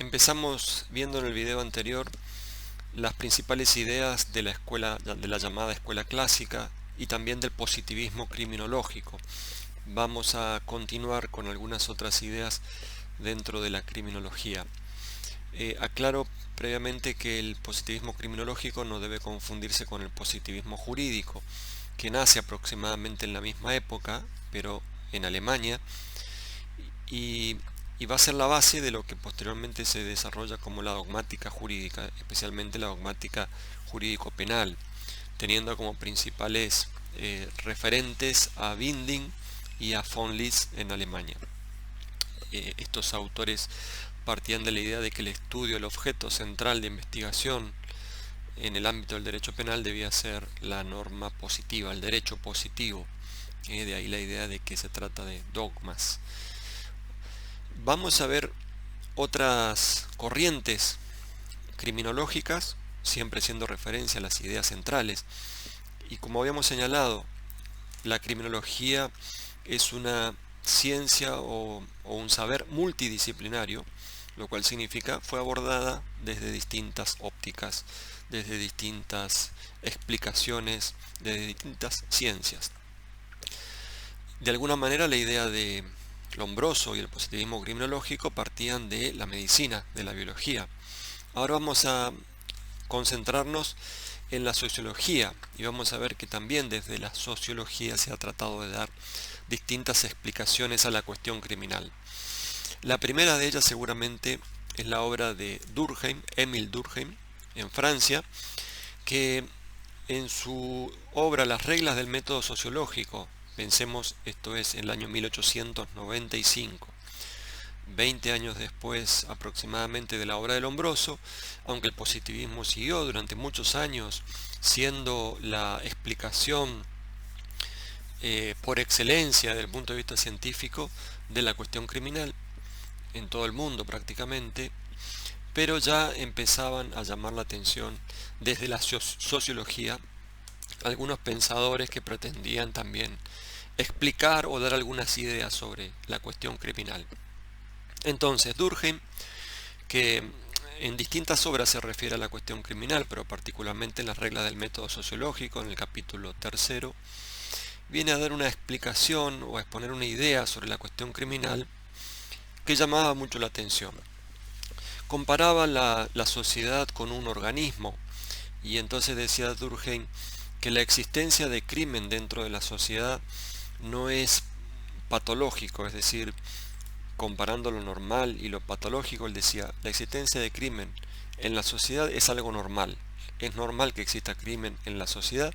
Empezamos viendo en el video anterior las principales ideas de de la llamada escuela clásica y también del positivismo criminológico. Vamos a continuar con algunas otras ideas dentro de la criminología. Aclaro previamente que el positivismo criminológico no debe confundirse con el positivismo jurídico, que nace aproximadamente en la misma época, pero en Alemania, y, y va a ser la base de lo que posteriormente se desarrolla como la dogmática jurídica, especialmente la dogmática jurídico-penal, teniendo como principales referentes a Winding y a von List en Alemania. Estos autores partían de la idea de que el estudio del objeto central de investigación en el ámbito del derecho penal debía ser la norma positiva, el derecho positivo. De ahí la idea de que se trata de dogmas. Vamos a ver otras corrientes criminológicas, siempre siendo referencia a las ideas centrales. Y como habíamos señalado, la criminología es una ciencia o un saber multidisciplinario, lo cual significa fue abordada desde distintas ópticas, desde distintas explicaciones, desde distintas ciencias. De alguna manera la idea de Lombroso y el positivismo criminológico partían de la medicina, de la biología. Ahora vamos a concentrarnos en la sociología y vamos a ver que también desde la sociología se ha tratado de dar distintas explicaciones a la cuestión criminal. La primera de ellas seguramente es la obra de Durkheim, Émile Durkheim, en Francia, que en su obra Las reglas del método sociológico, pensemos, esto es en el año 1895, 20 años después aproximadamente de la obra de Lombroso, aunque el positivismo siguió durante muchos años siendo la explicación por excelencia desde el punto de vista científico de la cuestión criminal en todo el mundo prácticamente, pero ya empezaban a llamar la atención desde la sociología algunos pensadores que pretendían también explicar o dar algunas ideas sobre la cuestión criminal. Entonces, Durkheim, que en distintas obras se refiere a la cuestión criminal, pero particularmente en las reglas del método sociológico, en el capítulo 3, viene a dar una explicación o a exponer una idea sobre la cuestión criminal que llamaba mucho la atención. Comparaba la sociedad con un organismo y entonces decía Durkheim que la existencia de crimen dentro de la sociedad no es patológico, es decir, comparando lo normal y lo patológico, él decía, la existencia de crimen en la sociedad es algo normal. Es normal que exista crimen en la sociedad.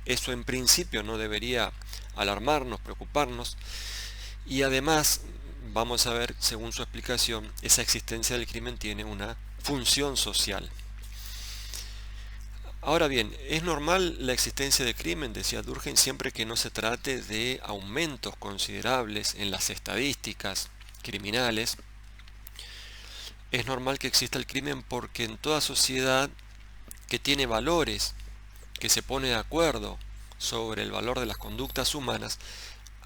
Eso en principio no debería alarmarnos, preocuparnos. Y además, vamos a ver, según su explicación, esa existencia del crimen tiene una función social. Ahora bien, es normal la existencia de crimen, decía Durkheim, siempre que no se trate de aumentos considerables en las estadísticas criminales. Es normal que exista el crimen porque en toda sociedad que tiene valores, que se pone de acuerdo sobre el valor de las conductas humanas,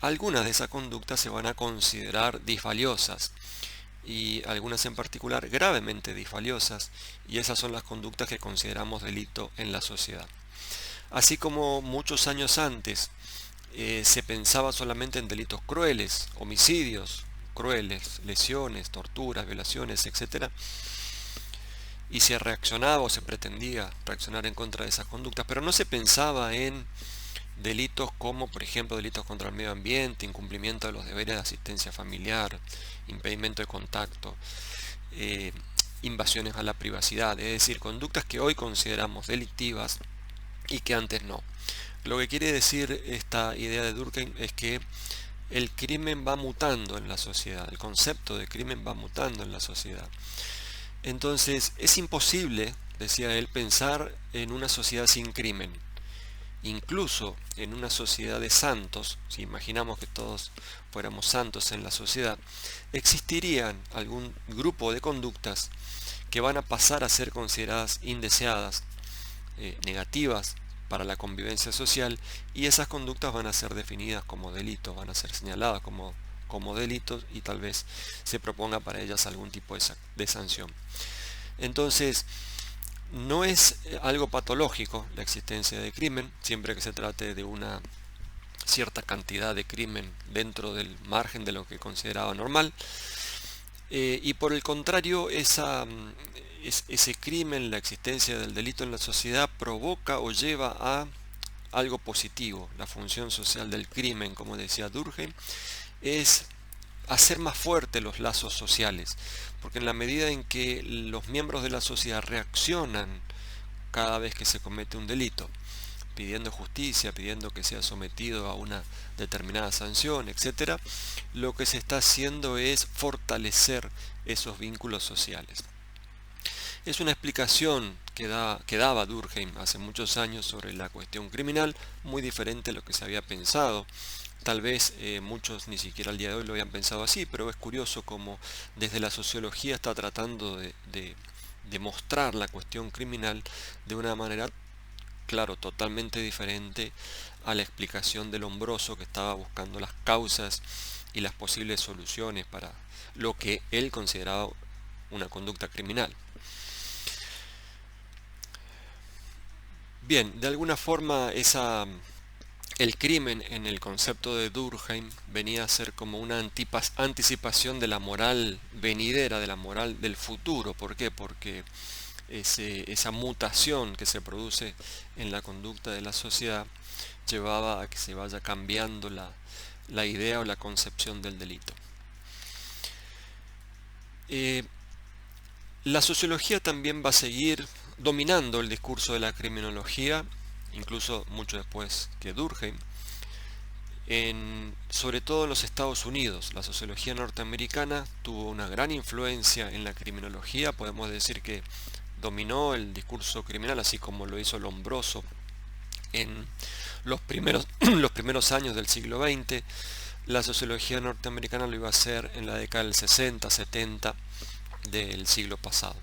algunas de esas conductas se van a considerar disvaliosas y algunas en particular gravemente disvaliosas, y esas son las conductas que consideramos delito en la sociedad. Así como muchos años antes se pensaba solamente en delitos crueles, homicidios crueles, lesiones, torturas, violaciones, etc., y se reaccionaba o se pretendía reaccionar en contra de esas conductas, pero no se pensaba en delitos como, por ejemplo, delitos contra el medio ambiente, incumplimiento de los deberes de asistencia familiar, impedimento de contacto, invasiones a la privacidad, es decir, conductas que hoy consideramos delictivas y que antes no. Lo que quiere decir esta idea de Durkheim es que el crimen va mutando en la sociedad, el concepto de crimen va mutando en la sociedad. Entonces, es imposible, decía él, pensar en una sociedad sin crimen. Incluso en una sociedad de santos, si imaginamos que todos fuéramos santos en la sociedad, existirían algún grupo de conductas que van a pasar a ser consideradas indeseadas, negativas para la convivencia social, y esas conductas van a ser definidas como delitos, van a ser señaladas como como delitos y tal vez se proponga para ellas algún tipo de sanción. Entonces, no es algo patológico la existencia de crimen, siempre que se trate de una cierta cantidad de crimen dentro del margen de lo que consideraba normal. Y por el contrario, ese crimen, la existencia del delito en la sociedad, provoca o lleva a algo positivo. La función social del crimen, como decía Durkheim, es hacer más fuertes los lazos sociales, porque en la medida en que los miembros de la sociedad reaccionan cada vez que se comete un delito, pidiendo justicia, pidiendo que sea sometido a una determinada sanción, etc., lo que se está haciendo es fortalecer esos vínculos sociales. Es una explicación que daba Durkheim hace muchos años sobre la cuestión criminal, muy diferente a lo que se había pensado. Tal vez muchos ni siquiera al día de hoy lo habían pensado así, pero es curioso cómo desde la sociología está tratando de mostrar la cuestión criminal de una manera, claro, totalmente diferente a la explicación del Lombroso, que estaba buscando las causas y las posibles soluciones para lo que él consideraba una conducta criminal. Bien, de alguna forma el crimen en el concepto de Durkheim venía a ser como una anticipación de la moral venidera, de la moral del futuro. ¿Por qué? Porque esa mutación que se produce en la conducta de la sociedad llevaba a que se vaya cambiando la idea o la concepción del delito. La sociología también va a seguir dominando el discurso de la criminología, incluso mucho después que Durkheim, sobre todo en los Estados Unidos. La sociología norteamericana tuvo una gran influencia en la criminología. Podemos decir que dominó el discurso criminal, así como lo hizo Lombroso en los primeros años del siglo XX. La sociología norteamericana lo iba a hacer en la década del 60, 70 del siglo pasado.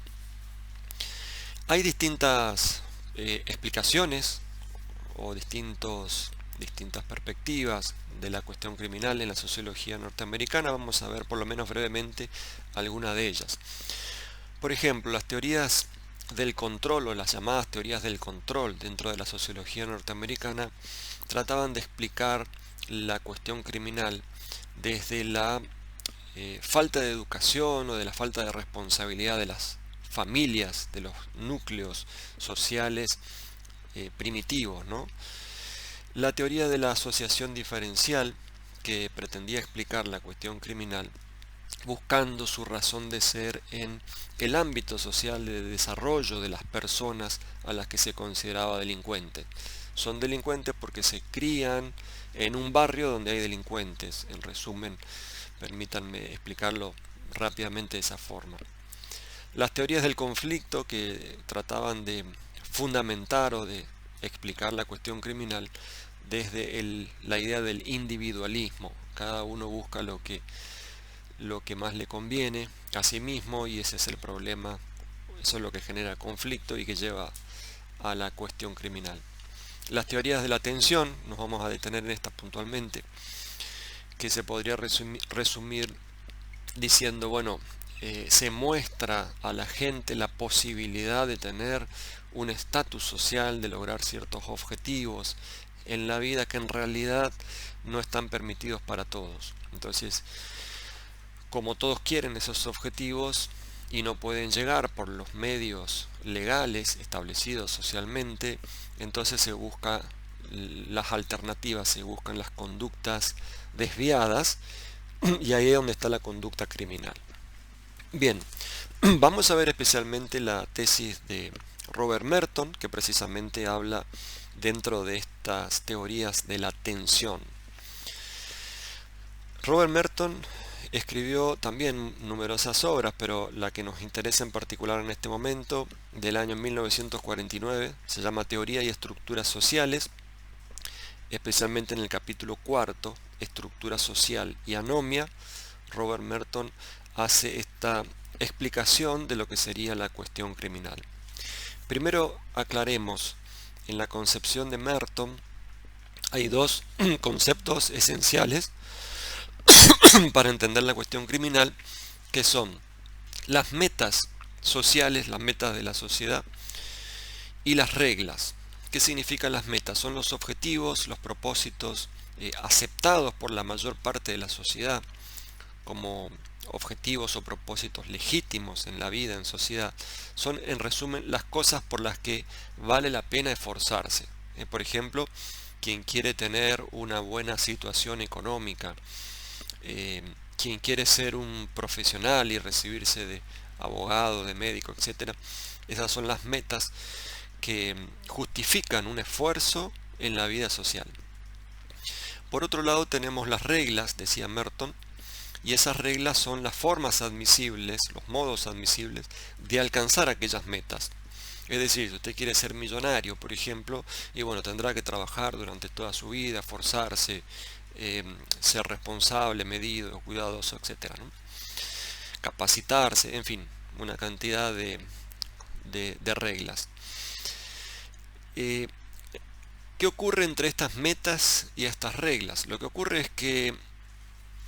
Hay distintas explicaciones o distintas perspectivas de la cuestión criminal en la sociología norteamericana. Vamos a ver por lo menos brevemente alguna de ellas. Por ejemplo, las teorías del control o las llamadas teorías del control dentro de la sociología norteamericana trataban de explicar la cuestión criminal desde la falta de educación o de la falta de responsabilidad de las familias, de los núcleos sociales primitivos, ¿no? La teoría de la asociación diferencial, que pretendía explicar la cuestión criminal buscando su razón de ser en el ámbito social de desarrollo de las personas a las que se consideraba delincuentes. Son delincuentes porque se crían en un barrio donde hay delincuentes. En resumen, permítanme explicarlo rápidamente de esa forma. Las teorías del conflicto, que trataban de fundamentar o de explicar la cuestión criminal desde la idea del individualismo. Cada uno busca lo que más le conviene a sí mismo, y ese es el problema. Eso es lo que genera conflicto y que lleva a la cuestión criminal. Las teorías de la atención, nos vamos a detener en estas puntualmente, que se podría resumir diciendo, bueno, se muestra a la gente la posibilidad de tener un estatus social, de lograr ciertos objetivos en la vida que en realidad no están permitidos para todos. Entonces, como todos quieren esos objetivos y no pueden llegar por los medios legales establecidos socialmente, entonces se buscan las alternativas, se buscan las conductas desviadas, y ahí es donde está la conducta criminal. Bien, vamos a ver especialmente la tesis de Robert Merton, que precisamente habla dentro de estas teorías de la atención. Robert Merton escribió también numerosas obras, pero la que nos interesa en particular en este momento, del año 1949, se llama Teoría y Estructuras Sociales, especialmente en el capítulo cuarto, Estructura Social y Anomia. Robert Merton hace esta explicación de lo que sería la cuestión criminal. Primero aclaremos, en la concepción de Merton hay dos conceptos esenciales para entender la cuestión criminal, que son las metas sociales, las metas de la sociedad, y las reglas. ¿Qué significan las metas? Son los objetivos, los propósitos aceptados por la mayor parte de la sociedad como objetivos o propósitos legítimos en la vida, en sociedad. Son, en resumen, las cosas por las que vale la pena esforzarse. Por ejemplo, quien quiere tener una buena situación económica, quien quiere ser un profesional y recibirse de abogado, de médico, etcétera. Esas son las metas que justifican un esfuerzo en la vida social. Por otro lado tenemos las reglas, decía Merton, y esas reglas son las formas admisibles, los modos admisibles de alcanzar aquellas metas. Es decir, si usted quiere ser millonario, por ejemplo, y bueno, tendrá que trabajar durante toda su vida, esforzarse, ser responsable, medido, cuidadoso, etcétera, ¿no? Capacitarse, en fin, una cantidad de reglas. ¿Qué ocurre entre estas metas y estas reglas? Lo que ocurre es que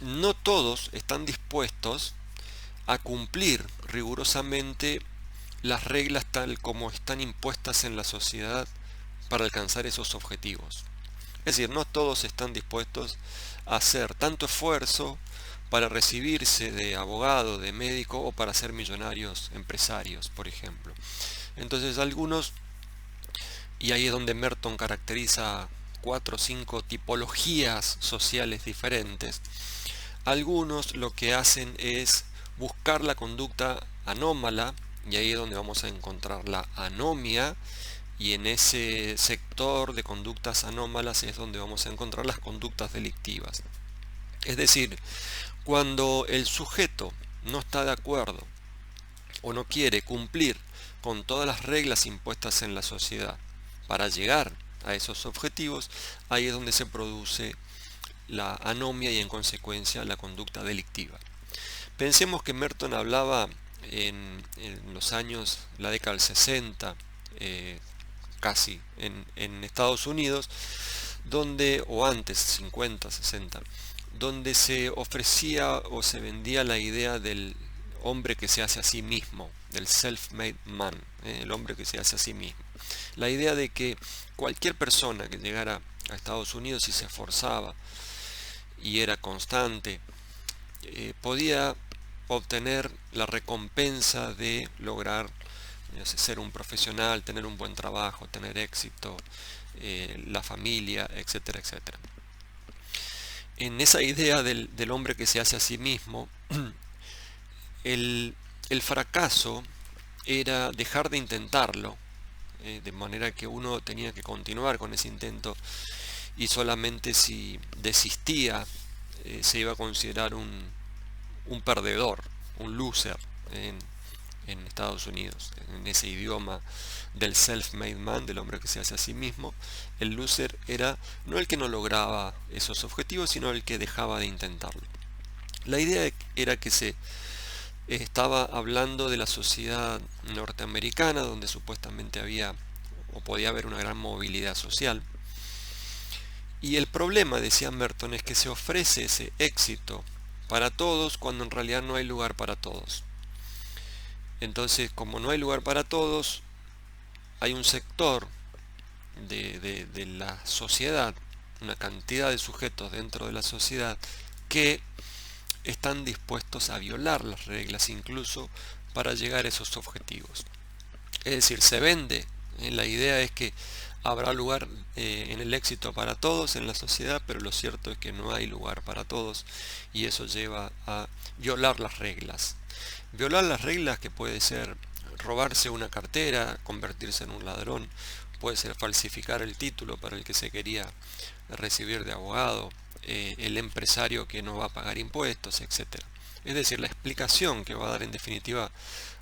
no todos están dispuestos a cumplir rigurosamente las reglas tal como están impuestas en la sociedad para alcanzar esos objetivos. Es decir, no todos están dispuestos a hacer tanto esfuerzo para recibirse de abogado, de médico o para ser millonarios empresarios, por ejemplo. Entonces algunos, y ahí es donde Merton caracteriza 4 o 5 tipologías sociales diferentes, algunos lo que hacen es buscar la conducta anómala, y ahí es donde vamos a encontrar la anomia, y en ese sector de conductas anómalas es donde vamos a encontrar las conductas delictivas. Es decir, cuando el sujeto no está de acuerdo o no quiere cumplir con todas las reglas impuestas en la sociedad para llegar a esos objetivos, ahí es donde se produce la anomia y en consecuencia la conducta delictiva. Pensemos que Merton hablaba en los años, la década del 60, casi, en Estados Unidos, donde, o antes, 50, 60, donde se ofrecía o se vendía la idea del hombre que se hace a sí mismo, del self-made man, el hombre que se hace a sí mismo. La idea de que cualquier persona que llegara a Estados Unidos y se esforzaba y era constante, podía obtener la recompensa de lograr ser un profesional, tener un buen trabajo, tener éxito, la familia, etcétera, etcétera. En esa idea del hombre que se hace a sí mismo, el fracaso era dejar de intentarlo, de manera que uno tenía que continuar con ese intento, y solamente si desistía se iba a considerar un perdedor, un loser en Estados Unidos. En ese idioma del self-made man, del hombre que se hace a sí mismo, el loser era no el que no lograba esos objetivos, sino el que dejaba de intentarlo. La idea era que se estaba hablando de la sociedad norteamericana, donde supuestamente había o podía haber una gran movilidad social. Y el problema, decía Merton, es que se ofrece ese éxito para todos cuando en realidad no hay lugar para todos. Entonces, como no hay lugar para todos, hay un sector de la sociedad, una cantidad de sujetos dentro de la sociedad que están dispuestos a violar las reglas incluso para llegar a esos objetivos. Es decir, se vende, la idea es que habrá lugar en el éxito para todos en la sociedad, pero lo cierto es que no hay lugar para todos, y eso lleva a violar las reglas. Violar las reglas, que puede ser robarse una cartera, convertirse en un ladrón, puede ser falsificar el título para el que se quería recibir de abogado, el empresario que no va a pagar impuestos, etc. Es decir, la explicación que va a dar en definitiva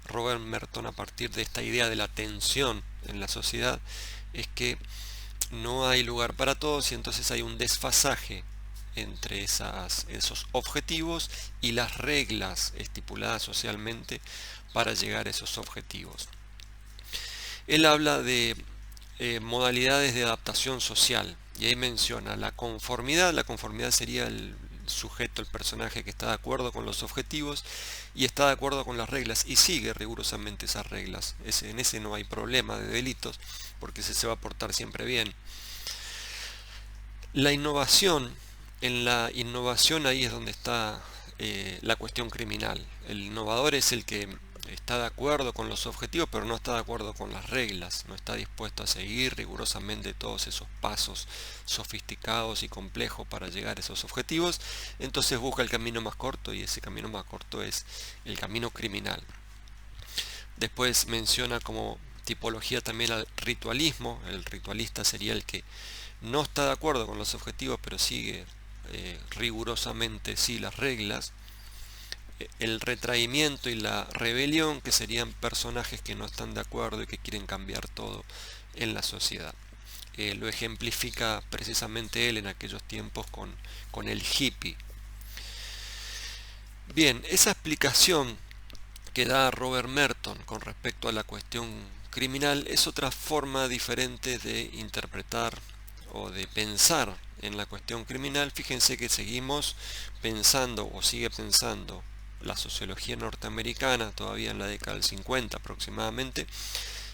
Robert Merton a partir de esta idea de la tensión en la sociedad es que no hay lugar para todos, y entonces hay un desfasaje entre esos objetivos y las reglas estipuladas socialmente para llegar a esos objetivos. Él habla de modalidades de adaptación social, y ahí menciona la conformidad. La conformidad sería sujeto, el personaje que está de acuerdo con los objetivos y está de acuerdo con las reglas y sigue rigurosamente esas reglas. En ese no hay problema de delitos porque ese se va a portar siempre bien. La innovación, en la innovación ahí es donde está la cuestión criminal. El innovador es el que está de acuerdo con los objetivos, pero no está de acuerdo con las reglas, no está dispuesto a seguir rigurosamente todos esos pasos sofisticados y complejos para llegar a esos objetivos, entonces busca el camino más corto y ese camino más corto es el camino criminal. Después menciona como tipología también al ritualismo. El ritualista sería el que no está de acuerdo con los objetivos, pero sigue rigurosamente sí las reglas. El retraimiento y la rebelión, que serían personajes que no están de acuerdo y que quieren cambiar todo en la sociedad. Lo ejemplifica precisamente él en aquellos tiempos con el hippie. Bien, esa explicación que da Robert Merton con respecto a la cuestión criminal es otra forma diferente de interpretar o de pensar en la cuestión criminal. Fíjense que seguimos pensando o sigue pensando la sociología norteamericana todavía en la década del 50 aproximadamente,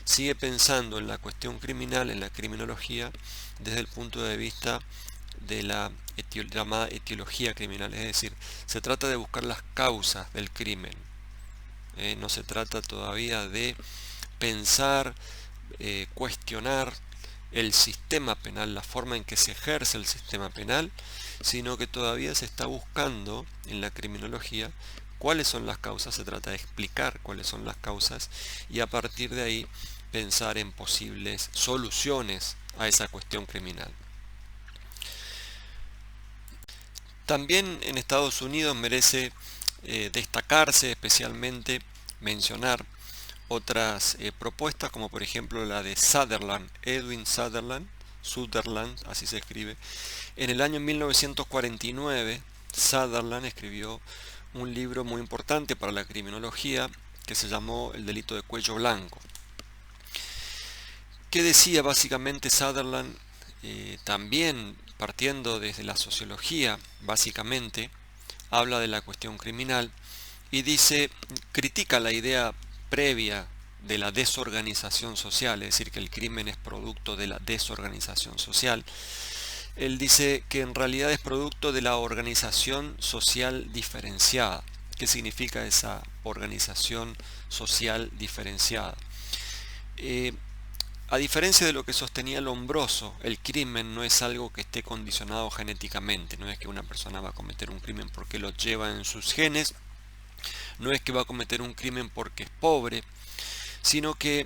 sigue pensando en la cuestión criminal, en la criminología, desde el punto de vista de la llamada etiología criminal, es decir, se trata de buscar las causas del crimen. No se trata todavía de pensar, cuestionar el sistema penal, la forma en que se ejerce el sistema penal, sino que todavía se está buscando en la criminología cuáles son las causas, se trata de explicar cuáles son las causas y a partir de ahí pensar en posibles soluciones a esa cuestión criminal. También en Estados Unidos merece destacarse, especialmente mencionar otras propuestas, como por ejemplo la de Sutherland, Edwin Sutherland, así se escribe. En el año 1949, Sutherland escribió un libro muy importante para la criminología que se llamó El delito de cuello blanco. ¿Qué decía básicamente Sutherland? También partiendo desde la sociología, básicamente, habla de la cuestión criminal y dice, critica la idea previa de la desorganización social, es decir, que el crimen es producto de la desorganización social. Él dice que en realidad es producto de la organización social diferenciada. ¿Qué significa esa organización social diferenciada? A diferencia de lo que sostenía Lombroso, el crimen no es algo que esté condicionado genéticamente, no es que una persona va a cometer un crimen porque lo lleva en sus genes, no es que va a cometer un crimen porque es pobre, sino que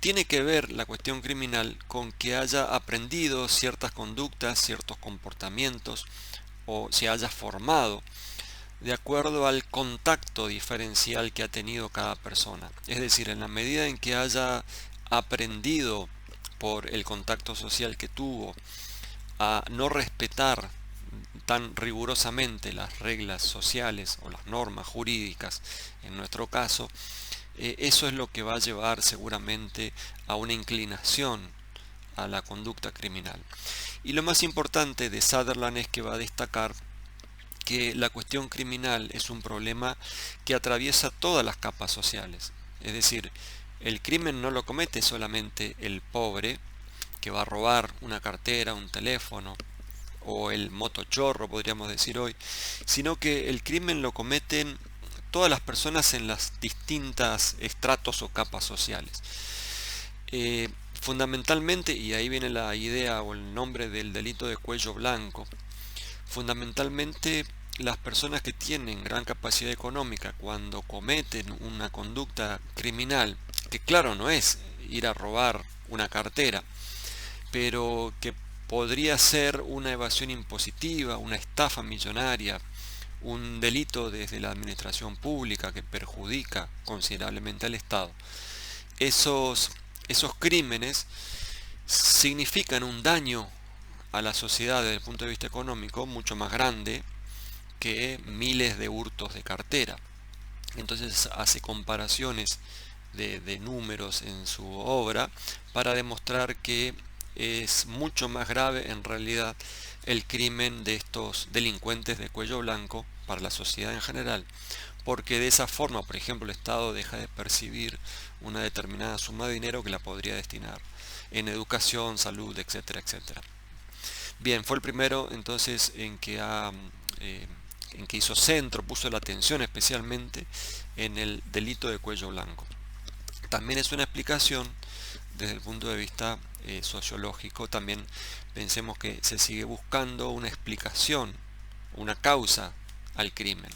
tiene que ver la cuestión criminal con que haya aprendido ciertas conductas, ciertos comportamientos o se haya formado de acuerdo al contacto diferencial que ha tenido cada persona. Es decir, en la medida en que haya aprendido por el contacto social que tuvo a no respetar tan rigurosamente las reglas sociales o las normas jurídicas, en nuestro caso, eso es lo que va a llevar seguramente a una inclinación a la conducta criminal. Y lo más importante de Sutherland es que va a destacar que la cuestión criminal es un problema que atraviesa todas las capas sociales. Es decir, el crimen no lo comete solamente el pobre que va a robar una cartera, un teléfono o el motochorro, podríamos decir hoy, sino que el crimen lo cometen todas las personas en las distintas estratos o capas sociales. Fundamentalmente, y ahí viene la idea o el nombre del delito de cuello blanco, fundamentalmente las personas que tienen gran capacidad económica cuando cometen una conducta criminal, que claro no es ir a robar una cartera, pero que podría ser una evasión impositiva, una estafa millonaria, un delito desde la administración pública que perjudica considerablemente al Estado. Esos crímenes significan un daño a la sociedad desde el punto de vista económico mucho más grande que miles de hurtos de cartera. Entonces hace comparaciones de números en su obra para demostrar que es mucho más grave en realidad el crimen de estos delincuentes de cuello blanco para la sociedad en general, porque de esa forma, por ejemplo, el Estado deja de percibir una determinada suma de dinero que la podría destinar en educación, salud, etcétera, etcétera. Bien, fue el primero entonces en que hizo centro, puso la atención especialmente en el delito de cuello blanco. También es una explicación desde el punto de vista sociológico. También pensemos que se sigue buscando una explicación, una causa al crimen.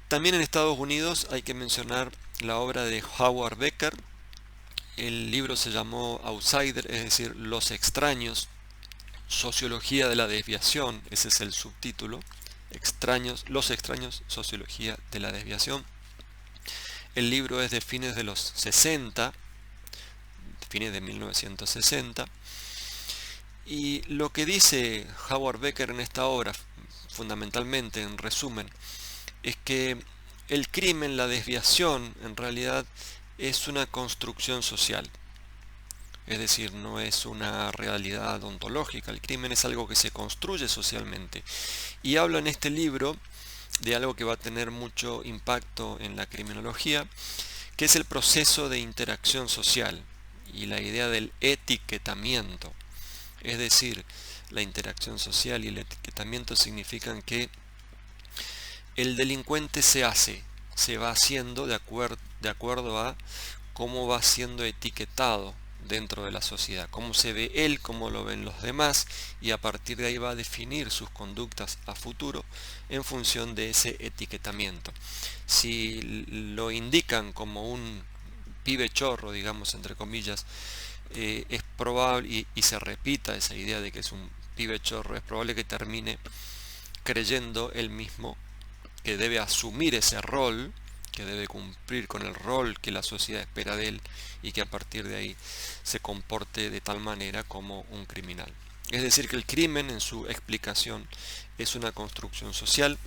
También en Estados Unidos hay que mencionar la obra de Howard Becker. El libro se llamó Outsider, es decir, Los extraños, Sociología de la desviación, ese es el subtítulo. Los extraños, Sociología de la desviación. El libro es de fines de los 60, fines de 1960. Y lo que dice Howard Becker en esta obra, fundamentalmente, en resumen, es que el crimen, la desviación, en realidad es una construcción social. Es decir, no es una realidad ontológica. El crimen es algo que se construye socialmente. Y habla en este libro de algo que va a tener mucho impacto en la criminología, que es el proceso de interacción social y la idea del etiquetamiento. Es decir, la interacción social y el etiquetamiento significan que el delincuente se va haciendo de acuerdo a cómo va siendo etiquetado dentro de la sociedad, cómo se ve él, cómo lo ven los demás, y a partir de ahí va a definir sus conductas a futuro en función de ese etiquetamiento. Si lo indican como un pibe chorro, digamos entre comillas, es probable, y se repita esa idea de que es un pibe chorro, es probable que termine creyendo él mismo que debe asumir ese rol, que debe cumplir con el rol que la sociedad espera de él, y que a partir de ahí se comporte de tal manera como un criminal. Es decir, que el crimen, en su explicación, es una construcción social.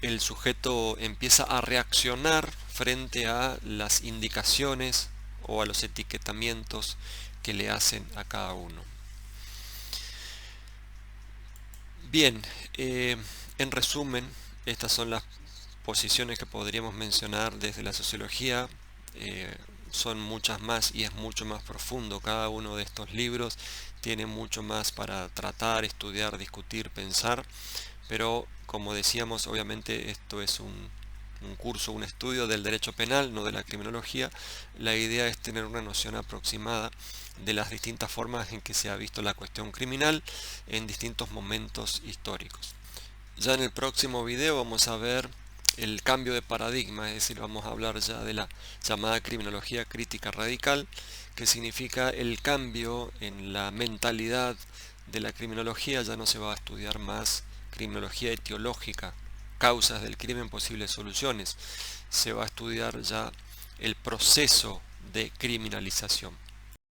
El sujeto empieza a reaccionar frente a las indicaciones o a los etiquetamientos que le hacen a cada uno. Bien, en resumen, estas son las posiciones que podríamos mencionar desde la sociología. Son muchas más y es mucho más profundo. Cada uno de estos libros tiene mucho más para tratar, estudiar, discutir, pensar, pero como decíamos, obviamente esto es un curso, un estudio del derecho penal, no de la criminología. La idea es tener una noción aproximada de las distintas formas en que se ha visto la cuestión criminal en distintos momentos históricos. Ya en el próximo video vamos a ver el cambio de paradigma, es decir, vamos a hablar ya de la llamada criminología crítica radical, que significa el cambio en la mentalidad de la criminología. Ya no se va a estudiar más criminología etiológica, causas del crimen, posibles soluciones. Se va a estudiar ya el proceso de criminalización.